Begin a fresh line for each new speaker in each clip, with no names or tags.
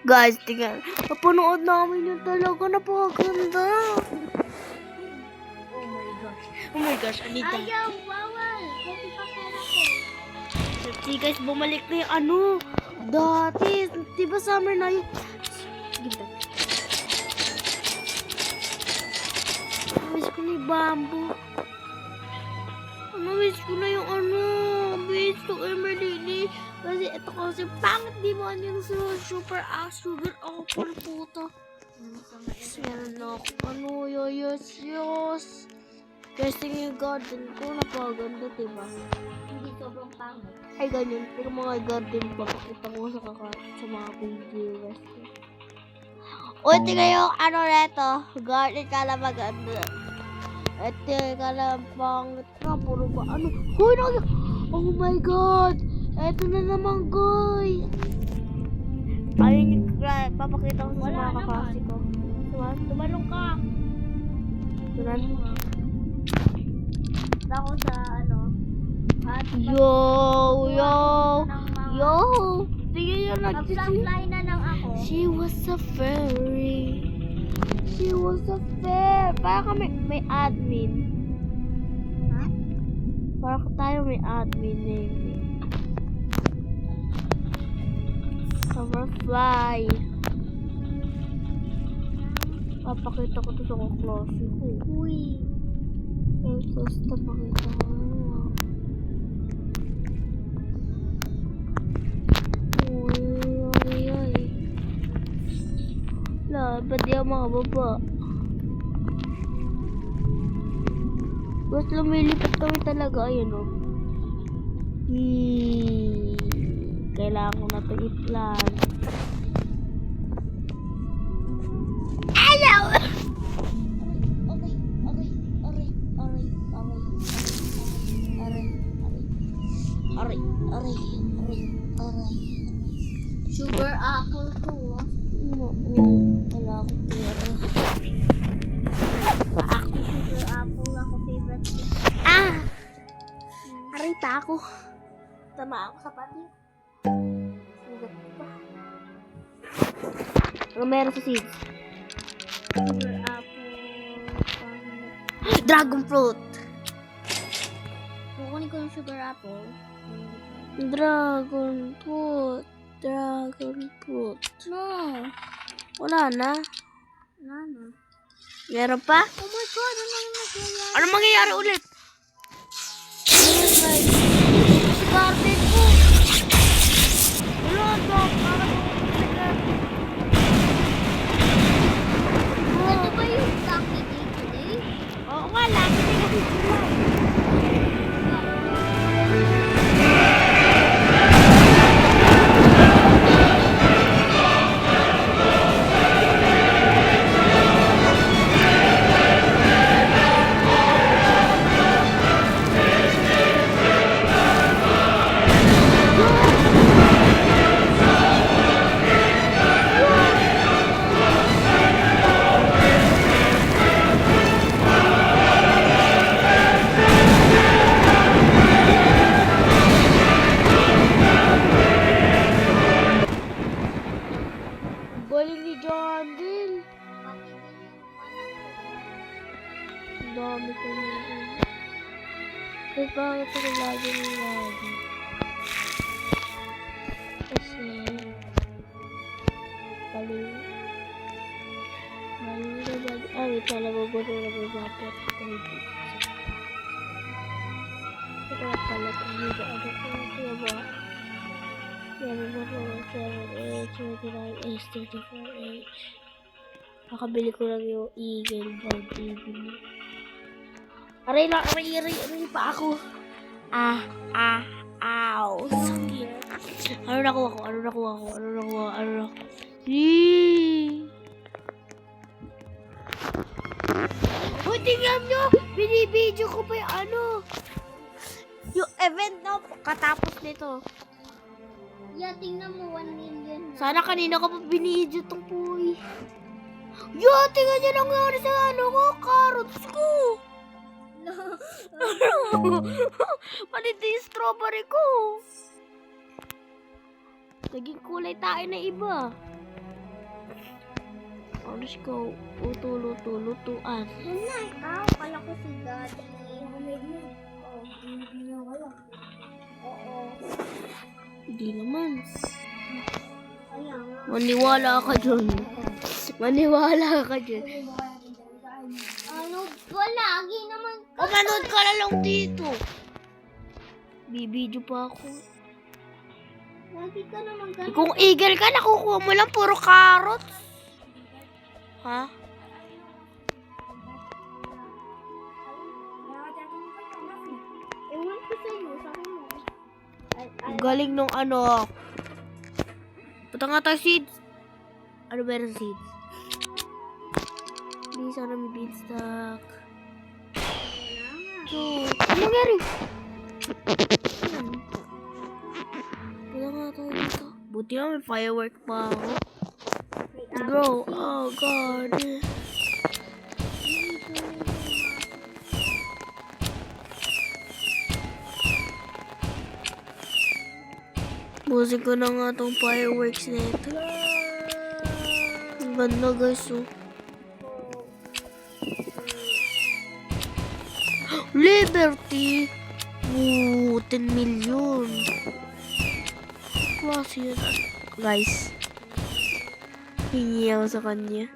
Guys, tingnan. Napanood namin yun talaga. Napakaganda. Oh my gosh, Anita.
Ayaw, bawal. Kasi pasara ko.
See guys, bumalik na yung ano. Dati, diba summer na yun? Ganda. Miss ko na yung bamboo. Miss ko na yung ano. Miss ko kay Merlini. Kasi ito kasi pangit di ba yung super sugar apple puta. Meron na ako. Ano, yoyos. Guys, tingin yung garden ko. Napaganda, diba?
Hindi sobrang pangit.
Ay, ganyan. Pero mga garden pa. Pakita ko sa mga videos. Uy, tingnan yung ano neto. Garden ka lang maganda. Ito ka lang pangit na. Puro ba ano? Huy, oh my god! Ito na naman, guys. Ayun yung papakita ko sa mga kaklase ko.
Tumalong ka.
Tumalong ka.
Ako sa ano.
Yo! Tingnan yung
Mag-fly na lang ako.
She was a fairy. She was a fairy. Parang kami may admin.
Ha?
Parang tayo may admin name. Summerfly. Papakita ko to sa kaklase ko.
Uy.
Tapos napakita ko. Ay. Wala, ba't di ang mga baba? Basta lumilipat kami talaga, ayun o. Kailangan ko na ito i-plan. Ayaw! Aray.
Sugar apple ko.
Wala akong pera.
Ako sugar apple ako favorite ko.
Aray pa ako. Tama ako sa pati. Sugat pa. Ano meron sa seeds?
Sugar apple.
Dragon fruit!
Kukunin ko yung sugar apple.
Dragon fruit.
No.
Wala na.
Ano?
Meron pa?
Oh my god, ano nangyayari?
Ano mangyayari ulit? Sa garden ko. Wala ba?
Ito ba yung lucky day today?
Oo nga, lagi na kasi sila. Galing ni John Bill. Ang dami ko na yun. Kasi bakit ako lagi. Kasi mali na lagi. Wait na nagugulo na dapat. Ito pala kung hindi ako kaya ba? Yan ang 7H, 34H. Nakabili ko lang yung Eagle Bald Eagle. Aray pa ako. Ow. Sakit. Ano nakuha ko? Uy, tingnan nyo! Binibidyo ko pa yung ano. Yung event na katapos nito.
Yeah, tingnan mo 1 million.
Sana kanina ko pa binidyo tong puy. Yo, tingnan nyo nangyari sa ano ko, carrots ko. Panito yung strawberry ko. Naging kulay tayo na iba. Let's go. Luto-luto-lutuan.
Yun na, ikaw. Kala ko si Daddy. Oo.
Hindi naman.
Kaya nga.
Maniwala ka dun. Maniwala ka dun.
Ano ba? Lagi naman ka.
Manood ka na lang dito. Bibidyo pa ako.
Lagi ka naman ganun.
Kung eagle ka, nakukuha mo lang puro carrots. Ha?
Ewan ko sa'yo. Sabi mo.
Galing nung ano. Punta nga tayo seeds. Ano ba yung seeds? Hindi sana may beanstalk. So, ano nangyari? Punta nga tayo dito. Buti nga may firework pa ako. Bro, oh god. Busin ko na nga tong fireworks nito. Ang ganda guys, oh. Liberty! Ooh, 10 million. Klase yun. Guys, hingi ako sa kanya.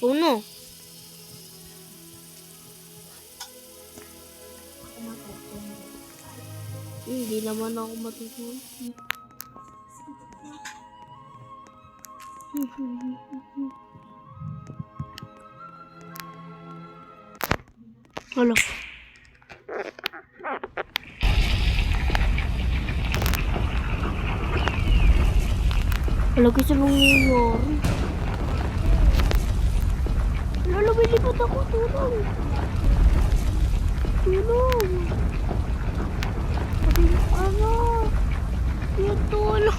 Oh no. Hindi naman ako matutulog. Hala. Hala, kasi nangyayari. Hala, lumilipad ako. Tulong. Tulong. Sabi mo, ano? Yung tulong.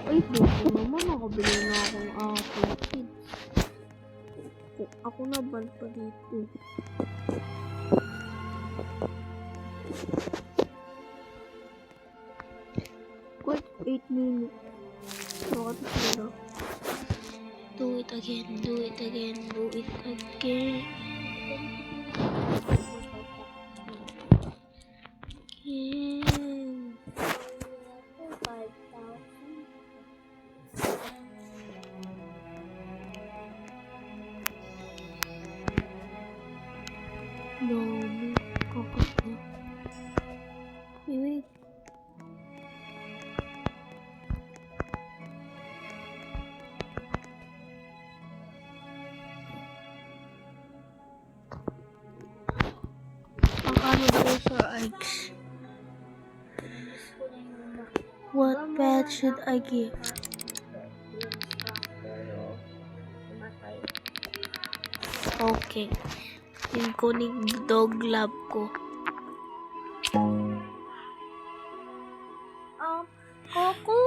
Ay, buko naman. Nakabili na akong apple seeds. Ako na ban pa dito. Quick, 8 minutes. Bakit sila? Do it again, do it again, do it again. Again. Dami. Kakapa. Wait. Ang ano daw sa eggs? What pet should I give? Okay. Yung kuning dog lab ko. Coco?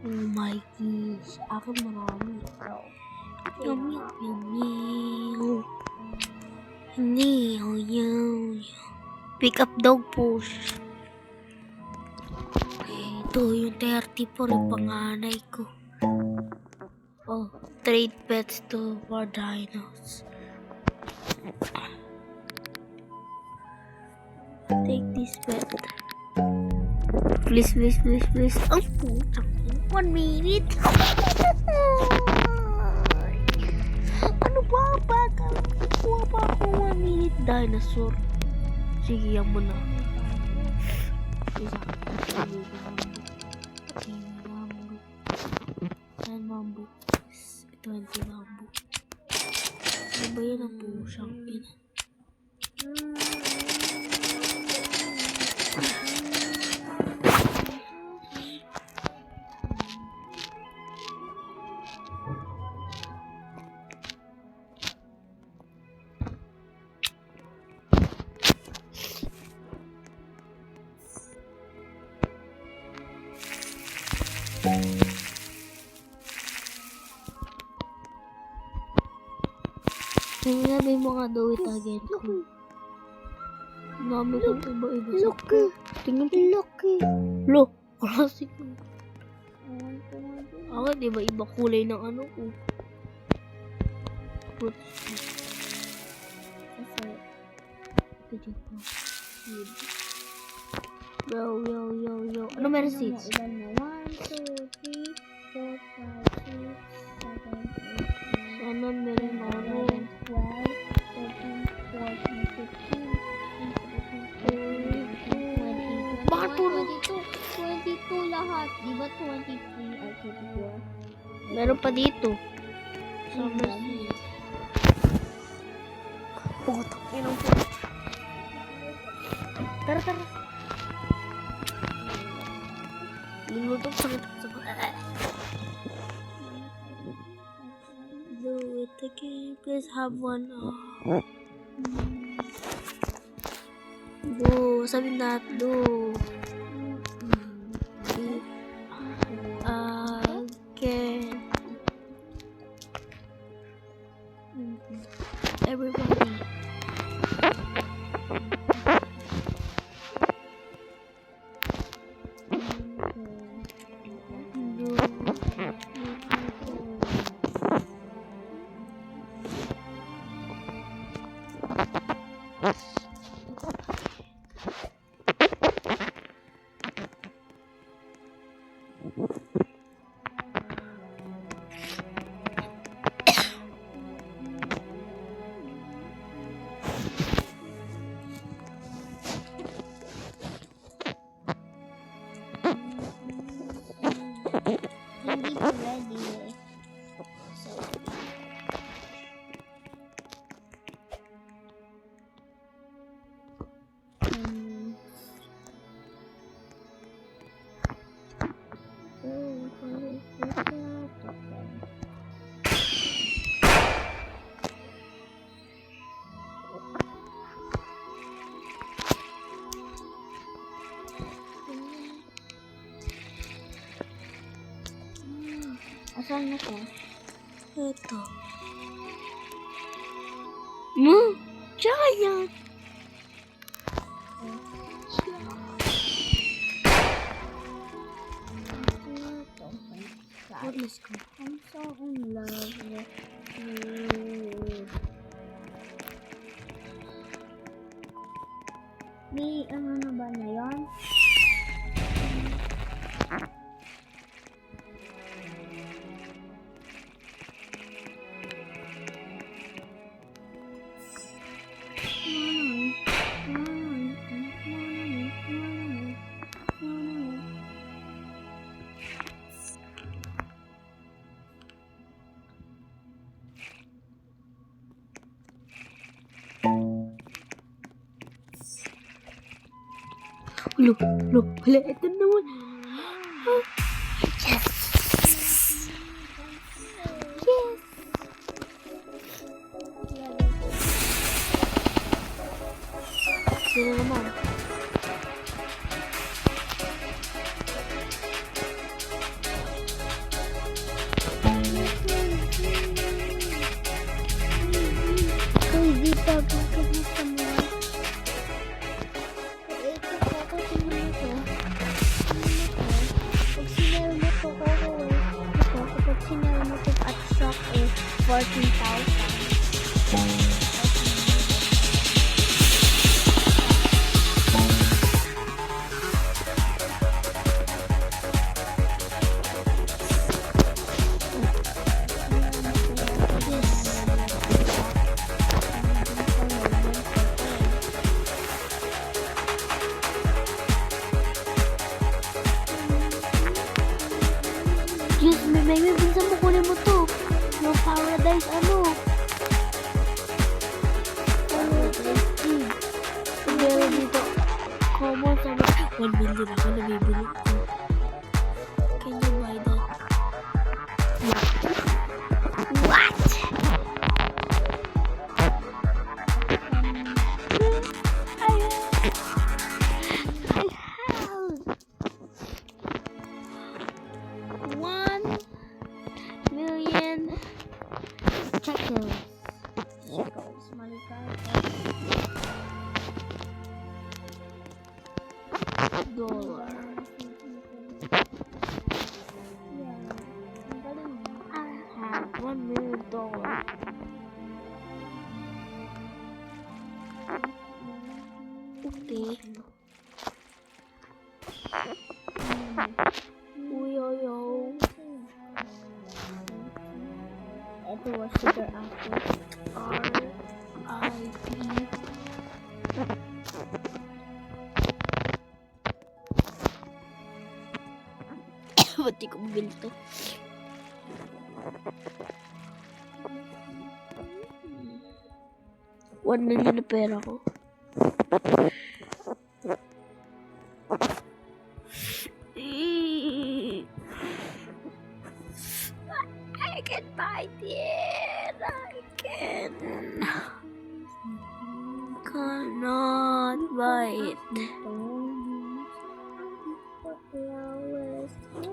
Oh my gosh. Akin marami. Yummy, yummy. Hindi, oh yum. Pick up dog push. Ito yung 30 po rin panganay ko. Oh, trade pets to for dinos. Take this pet. Please, please, please, please. Ang putang. 1 minute. dinosaur. Sige, yan mo na. Isa. Yan, bamboo. 20 bamboo. Ano ba yun ang pusang ina? Sabi mo nga daw it again ko. Dami kong iba-iba sa ko. Tingnan mo. Look. Classic. Ako, di ba iba kulay ng ano ko? Fruits. Kasi, yo. Ano meron seeds?
Ilan na? 1, 2, 3, 4, 5, 6, 7, 8, 9,
Sana meron na ako.
12, 13, 14, 15, 16, 17, 18, 19, 20,
Bakit puro?
22 lahat. Di ba 23 or 24?
Meron pa dito. Summer seeds. Putok. Inong po. Tara. Lulutok sa Do it again. Please have one. Do. Sabi na. Do. Again. Everybody.
Hindi ko ready eh. So, asan na to?
Ito. Giant. Let's go.
I'm so in love with you. May ano na ba na yun?
Look. Hala, ito naman. Yes. Sino naman?
Hindi pa gagawin mo. Ito po kasi ito. Pag sinare mo to, kapag sinare mo to at shop is 14,000.
May binsan mo, kunin mo to. Yung paradise, ano? Paradise seed. Meron dito. Common sa 1 million ako nabibili ko. Can you buy that? What? I have 1 million shekels. Dollar. I have $1 million. Okay. Uyoyo.
Ito was sugar apple.
R.I.P. Ba't di ko mabili to? $1 million na pera ko. I can buy it. I cannot buy it.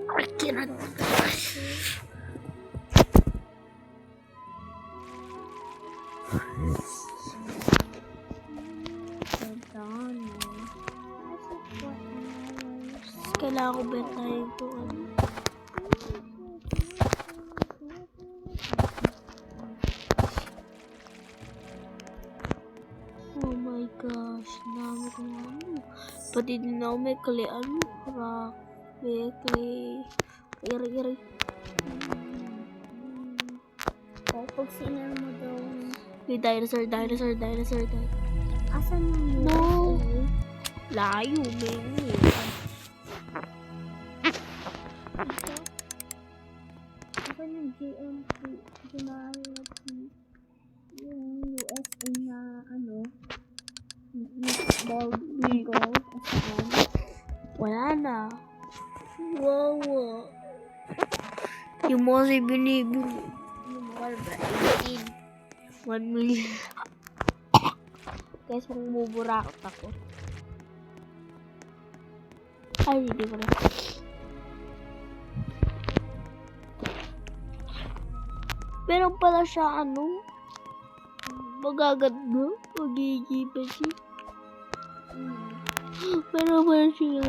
I cannot. Kailangan ko bentahin ito. Oh my gosh, dami ko ano. Pati din ako may clay, rock, may clay. Iri.
Pag sinal mo daw.
May dinosaur.
Asan yung
No.
USA?
Layo, man.
Asan yung GMP? Yung USA na ano? Bald eagle. Asan?
Wala na. Wow. Yung mga si binibili. Yung mga 1 million. Kaya kung buburakot ako. Ay, hindi ko na. Meron pala siya, magaganda. Magigiba siya. Meron pala siya,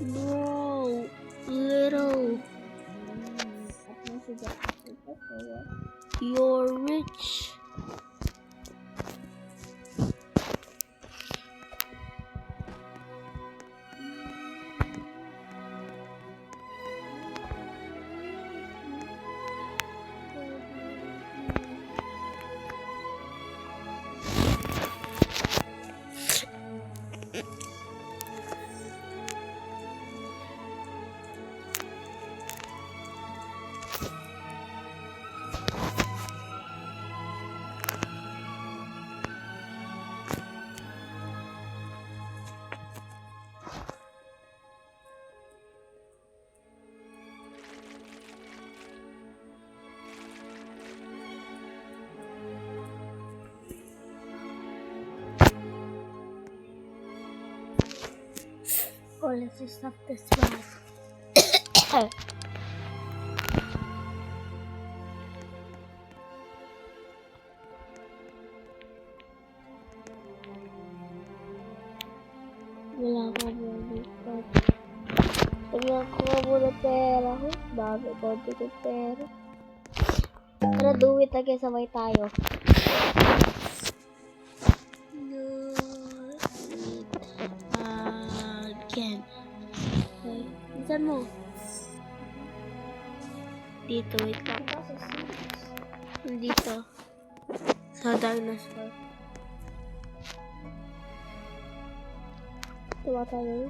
Wow. Little. You're rich.
Oh, let's just stop this one.
Wala ka muna. Tingnan ko muna pera ko. Dami konti ko pera. Tara, do it again. Sabay tayo. Do it again. Okay. Saan mo? Dito, wait lang. Dito. Sa dinosaur. Tumatagal.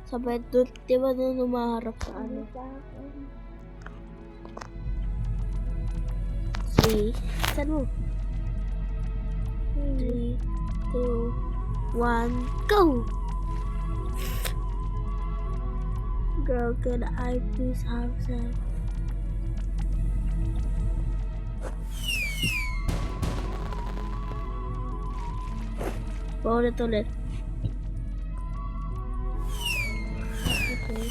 Sabay doon, di ba doon umaharap sa ano? 3. Saan mo? 3, 2, 1, go! Girl, can I please have some? Ulit. Okay.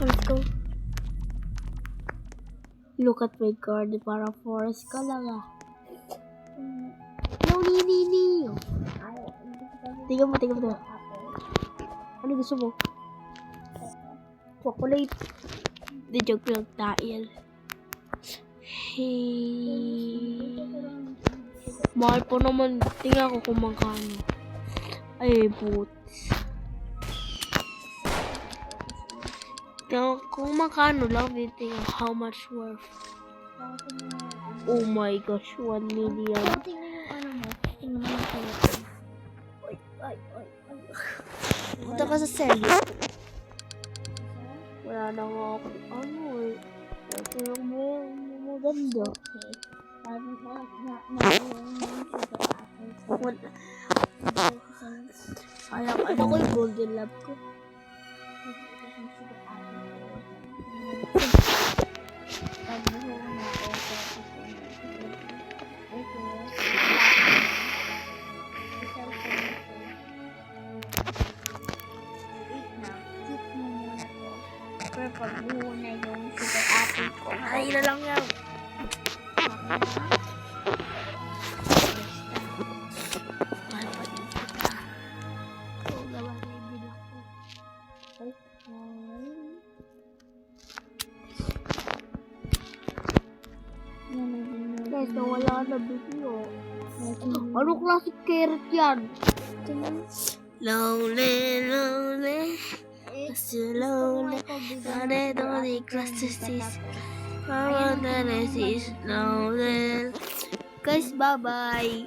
Let's go. Look at my card, para forest ka lang ah. No, ni. Tingnan mo. Ano gusto mo? Chocolate. Di joke lang tayo. Hey. Mahal po naman. Tingnan ko kung magkano. Ay, boots. Kung magkano lang, tingnan how much worth. Oh my gosh, 1 million. Ay. Punta ka sa seryo. Wala na nga ako. Ano eh. Tingnan mo maganda. Sayang, ano ko yung golden lab ko.
Pag muna yung sugar apple ko.
Ay, na lang yan. Mahal pa din kita. Oo, naman na yung bilang ko. Guys, nawala na video. Ano klaseng carrot yan? Lonely. So lonely. I don't need glasses. I want to see lonely. Guys, bye-bye.